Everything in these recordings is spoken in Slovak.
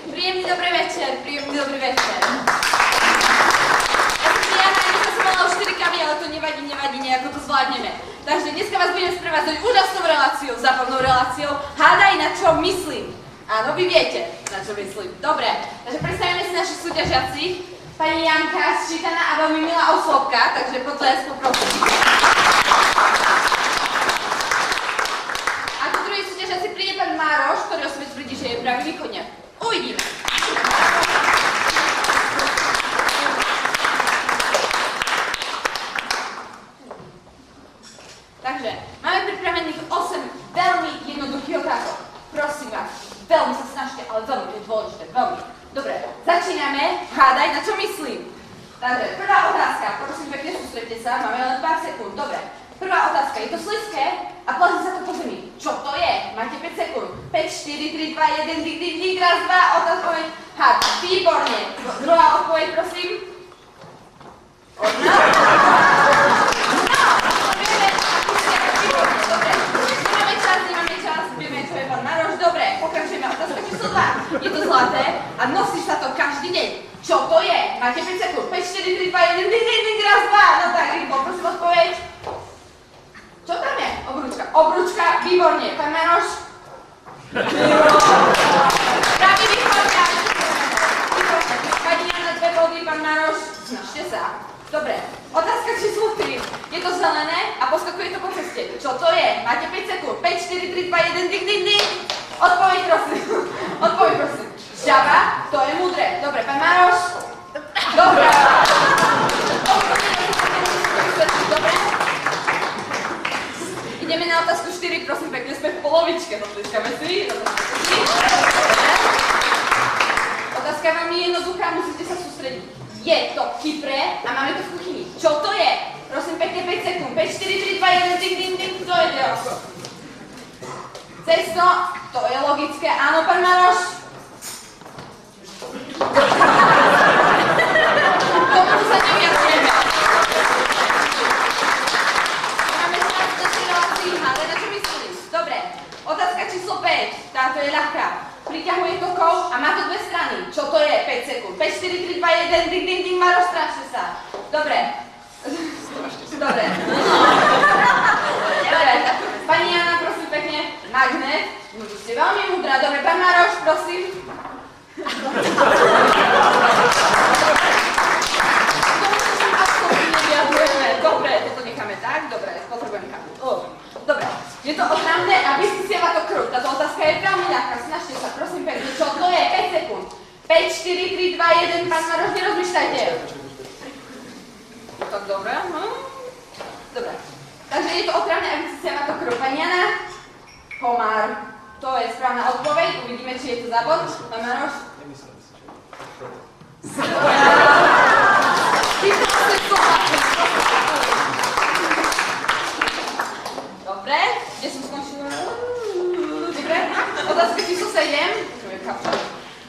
Príjemný dobrý večer, príjemný dobrý večer. Ja som mala už 4 kavy, ale to nevadí, nejako to zvládneme. Takže dneska vás budem sprevádzať úžasnou reláciou, zábavnou reláciou. Hádaj, na čo myslím. Áno, vy viete, na čo myslím. Dobre, takže predstavíme si našich súťažiacich. Pani Janka, sčítaná a veľmi milá osobka, takže potlesk poprosím. Ako druhý súťažiaci príde pán Mároš, ktorý o sebe tvrdí, že je pravý východňar. Uvidíme. Takže, máme pripravených 8 veľmi jednoduchých otázok. Prosím vás, veľmi sa snažte, ale veľmi to je dôležité, veľmi. Dobre, začíname. Hádaj, na čo myslím. Takže, prvá otázka, prosím pekne, sústredte sa, máme len pár sekúnd. Dobre, prvá otázka, je to slizké a plazí sa to po zemi. Čo to je? Máte 5 sekúnd. 5, 4, 3, 2, 1, dik, dik, dik, raz, dva, odpoveď. Hád, výborne. Druhá odpoveď, prosím. Odná. Dobre, pokračujeme. Otázka číslo 2. Je to zlaté a nosí sa to každý deň. Čo to je? Máte 5 sekúnd. 5, 4, 3, 2, 1, dik, raz, dva. No tak, rýchlo, prosím odpoveď. Čo tam je? Obrúčka. Obrúčka, výborne. Pán Mároš? Pravý východňar. Pani Jana, 2 body, pán Mároš? Snažte sa. Dobre, otázka číslo 3. Je to zelené a poskakuje to po ceste. Čo to je? Máte 5 sekúnd. 5, 4, 3, 2, 1, dik, dik, dik. Odpoveď prosím. Odpoveď prosím. Žaba, to je múdre. Dobre, pán Mároš? Dobre. Dobre. Ideme na otázku 4, prosím pekne, sme v polovičke. Zatlískame si. Otázka vám je jednoduchá, musíte sa sústrediť. Je to v Kypre a máme to v kuchyni. Čo to je? Prosím pekne 5 sekúnd. 5, 4, 3, 2, 1, dik, dik, dik. To je to. Cesto, to je logické. Áno, pán Mároš? Tomu sa neviacujeme. Máme sa na relácii, ale na čo myslím? Dobre, otázka číslo 5. Táto je ľahká. Priťahuje to kov a má to 2 strany. Čo to je? 5 sekúnd. 5, 4, 3, 2, 1, dik, dik, dik, Mároš, strašte sa. Dobre. Dobre. Dobre. Pani Jana, prosím pekne, magnet. Ste veľmi múdra. Dobre, pán Mároš, prosím. Dobre, toto necháme tak. Dobre, potrebujem kapu. Dobre, je to otravné a vysysieva to krv. Táto otázka je veľmi ľahká. Snažte sa, prosím pekne. Čo to je? 5 sekúnd. 5, 4, 3, 2, 1. Pán Mároš, nerozmýšľajte. Tak dobre. Dobre. Takže je to otravné a vysysieva to krv. Pani Jana? Komár. To je správna odpoveď. Uvidíme, či je to za bod. Pán Mároš? Nemyslím si, že... Dobre. Kde som skončila? Dobre. Otázka číslo 7.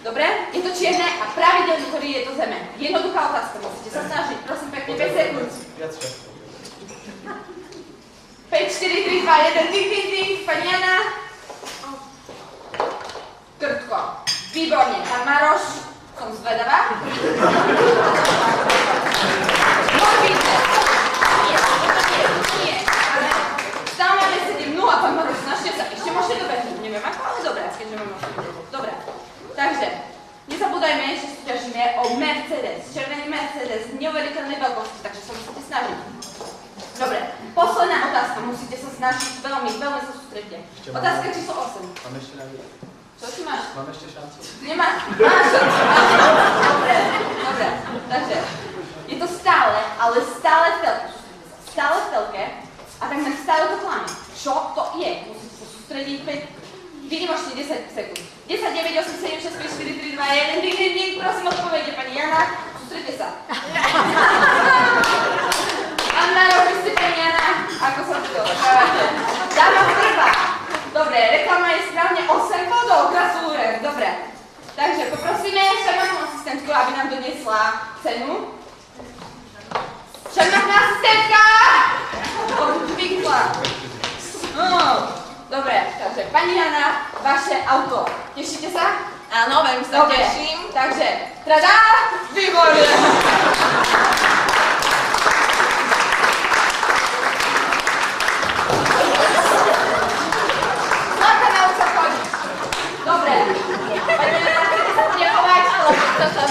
Dobre. Je to čierne a pravidelný, ktorý je to zeme. Jednoduchá otázka. Musíte sa snažiť. Prosím pekne, 5 sekúnd. 5, 4, 3, 2, 1, dik, dik, dik. Pani Jana? Krtko. Výborne. Pán Mároš? Som zvedavá. Morbidne. Nie. Ale stále máme 7-0, pán Mároš, snažte sa. Ešte môžete dobehnúť. Neviem ako, ale dobre, keďže mám môžete. Dobre. Takže, nezabúdajme, že súťažíme o Mercedes. Červený Mercedes neuveriteľnej veľkosti, takže sa musíte snažiť. Dobre, posledná otázka. Musíte sa snažiť veľmi, veľmi sa sústredite. Otázka číslo 8. Máme ešte naviac. Čo si máš? Máme ešte šancu. Nemáš? Máš šancu. Dobre. Takže, je to stále, ale stále v telke. Stále v telke a takmer stále to pláne. Čo to je? Musíte sa sústrediť 5, vynimočne 10 sekúnd. 10, 9, 8, 7, 6, 5, 4, 3, 2, 1, dik, dik, dik. Prosím, odpovede, pani Jana. Sústredite sa. Pán Mároš, vy ste pani Jana. Ako sa to dávate? Dáma prvá. Dobre, reklama je správne 8 bodov. Gratulujem. Dobre. Takže poprosíme šarmantnú asistentku, aby nám doniesla cenu. Šarmantná asistentka! Zvykla. Dobre, takže pani Jana, vaše auto. Tešíte sa? Áno, veľmi sa Dobre, teším. takže, tradá! Výborne. Zlatá, nauč sa chodiť. Dobre, poďme na sa poďakovať, ale To sa